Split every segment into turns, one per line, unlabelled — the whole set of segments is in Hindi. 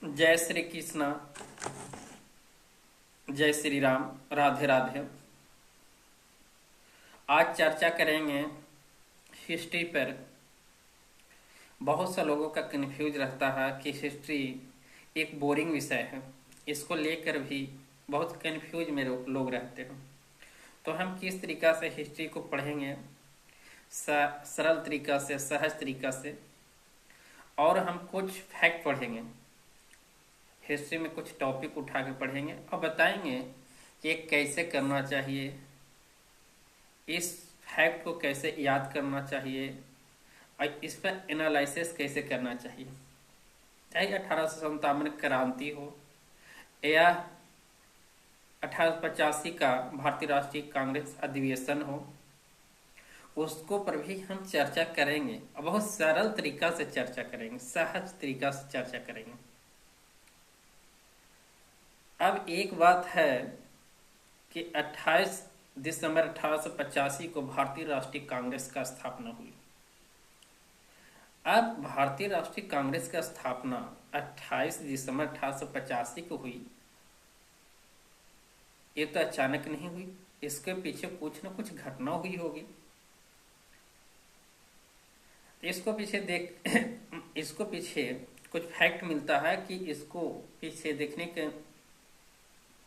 जय श्री कृष्णा। जय श्री राम। राधे राधे। आज चर्चा करेंगे हिस्ट्री पर। बहुत से लोगों का कन्फ्यूज रहता है कि हिस्ट्री एक बोरिंग विषय है, इसको लेकर भी बहुत कन्फ्यूज में लोग रहते हैं। तो हम किस तरीका से हिस्ट्री को पढ़ेंगे, सरल तरीका से, सहज तरीका से, और हम कुछ फैक्ट पढ़ेंगे। हिस्ट्री में कुछ टॉपिक उठा के पढ़ेंगे और बताएंगे कि ये कैसे करना चाहिए, इस फैक्ट को कैसे याद करना चाहिए और इस पर एनालिसिस कैसे करना चाहिए। चाहे 1857 क्रांति हो या 1885 का भारतीय राष्ट्रीय कांग्रेस अधिवेशन हो, उसको पर भी हम चर्चा करेंगे और बहुत सरल तरीका से चर्चा करेंगे, सहज तरीका से चर्चा करेंगे। अब एक बात है कि 28 दिसंबर 1885 को भारतीय राष्ट्रीय कांग्रेस का स्थापना हुई। अब भारतीय राष्ट्रीय कांग्रेस का स्थापना 28 दिसंबर 1885 को हुई। ये तो अचानक नहीं हुई, इसके पीछे कुछ न कुछ घटना हुई होगी। इसको पीछे कुछ फैक्ट मिलता है कि इसको पीछे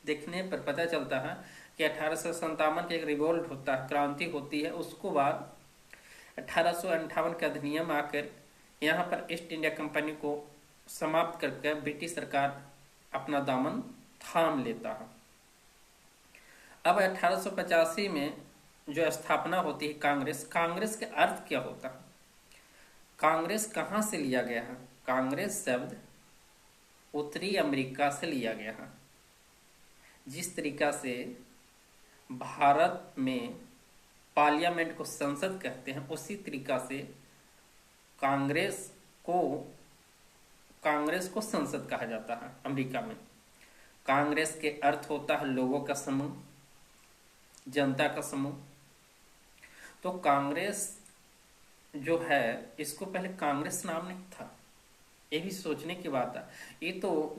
देखने पर पता चलता है कि 1857 के एक रिवोल्ट होता है, क्रांति होती है। उसको बाद 1858 का अधिनियम आकर यहाँ पर ईस्ट इंडिया कंपनी को समाप्त करके ब्रिटिश सरकार अपना दामन थाम लेता है। अब 1885 में जो स्थापना होती है कांग्रेस के अर्थ क्या होता है? कांग्रेस कहाँ से लिया गया है? कांग्रेस शब्द उत्तरी अमेरिका से लिया गया है। जिस तरीका से भारत में पार्लियामेंट को संसद कहते हैं, उसी तरीका से कांग्रेस को संसद कहा जाता है अमेरिका में। कांग्रेस के अर्थ होता है लोगों का समूह, जनता का समूह। तो कांग्रेस जो है, इसको पहले कांग्रेस नाम नहीं था, ये भी सोचने की बात है। ये तो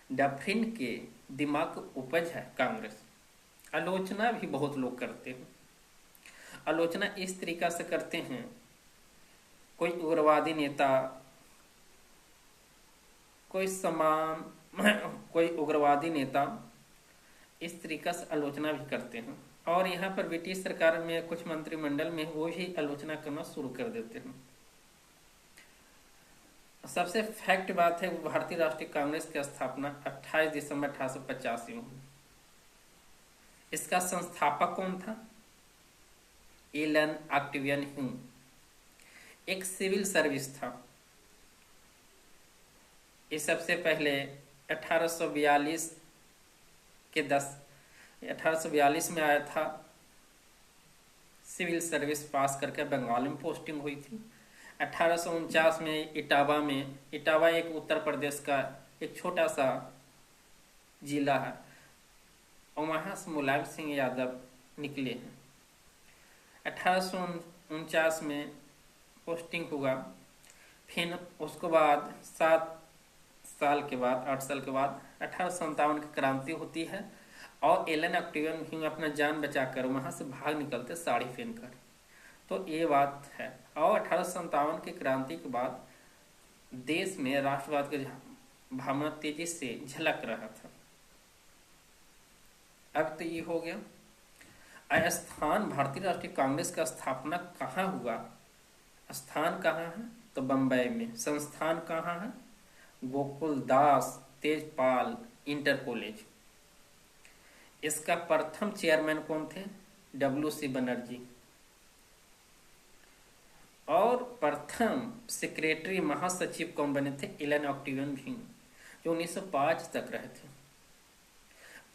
डफरिन के दिमाग की उपज है कांग्रेस। आलोचना भी बहुत लोग करते हैं। आलोचना इस तरीका से करते हैं, कोई उग्रवादी नेता, कोई उग्रवादी नेता इस तरीका से आलोचना भी करते हैं। और यहाँ पर ब्रिटिश सरकार में कुछ मंत्रिमंडल में वो भी आलोचना करना शुरू कर देते हैं। सबसे फैक्ट बात है, भारतीय राष्ट्रीय कांग्रेस की स्थापना 28 दिसंबर 1885 में हुई। इसका संस्थापक कौन था? Allan Octavian Hume. एक सिविल सर्विस था। ये सबसे पहले 1842 में आया था। सिविल सर्विस पास करके बंगाल में पोस्टिंग हुई थी। 1849 में इटावा एक उत्तर प्रदेश का एक छोटा सा जिला है, और वहाँ से मुलायम सिंह यादव निकले हैं। 1849 में पोस्टिंग हुआ। फिर उसके बाद 8 साल के बाद 1857 की क्रांति होती है और एलन ऑक्टेवियन ह्यूम अपना जान बचाकर वहाँ से भाग निकलते साड़ी पहनकर। तो ये बात है। और 1857 की क्रांति के बाद देश में राष्ट्रवाद की भावना तेजी से झलक रहा था। अब तो ये हो गया। स्थान भारतीय राष्ट्रीय कांग्रेस का स्थापना कहाँ हुआ? स्थान कहाँ है? तो बंबई में। संस्थान कहाँ है? गोकुल दास तेजपाल इंटर कॉलेज। इसका प्रथम चेयरमैन कौन थे? WC बनर्जी। और प्रथम सेक्रेटरी महासचिव कौन बने थे? एलन ऑक्टेवियन ह्यूम, जो 1905 तक रहे थे।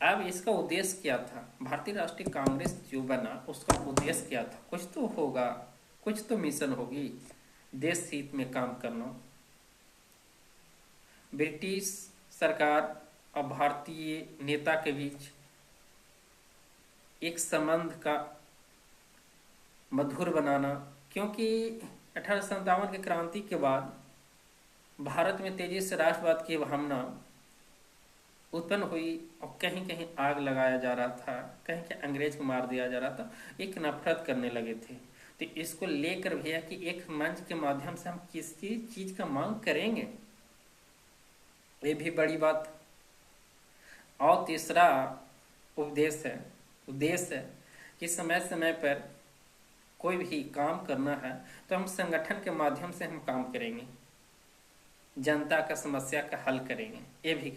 अब इसका उद्देश्य क्या था? भारतीय राष्ट्रीय कांग्रेस जो बना, उसका उद्देश्य क्या था? कुछ तो होगा, कुछ तो मिशन होगी, देश हित में काम करना। ब्रिटिश सरकार और भारतीय नेता के बीच एक संबंध का मधुर बनाना, क्योंकि 1857 की क्रांति के बाद भारत में तेजी से राष्ट्रवाद की भावना उत्पन्न हुई और कहीं कहीं आग लगाया जा रहा था, कहीं कहीं अंग्रेज को मार दिया जा रहा था, एक नफरत करने लगे थे। तो इसको लेकर भैया कि एक मंच के माध्यम से हम किसी चीज का मांग करेंगे, ये भी बड़ी बात। और तीसरा उद्देश्य है कि समय समय पर कोई भी काम करना है तो हम संगठन के माध्यम से हम काम करेंगे, जनता का समस्या का हल करेंगे, ये भी।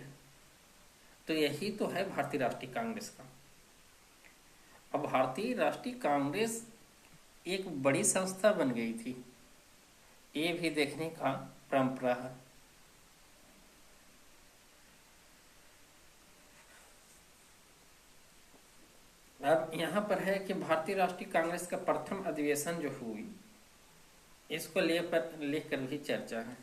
तो यही तो है भारतीय राष्ट्रीय कांग्रेस का। अब भारतीय राष्ट्रीय कांग्रेस एक बड़ी संस्था बन गई थी, ये भी देखने का परंपरा है। अब यहाँ पर है कि भारतीय राष्ट्रीय कांग्रेस का प्रथम अधिवेशन जो हुई, इसको लेकर भी चर्चा है।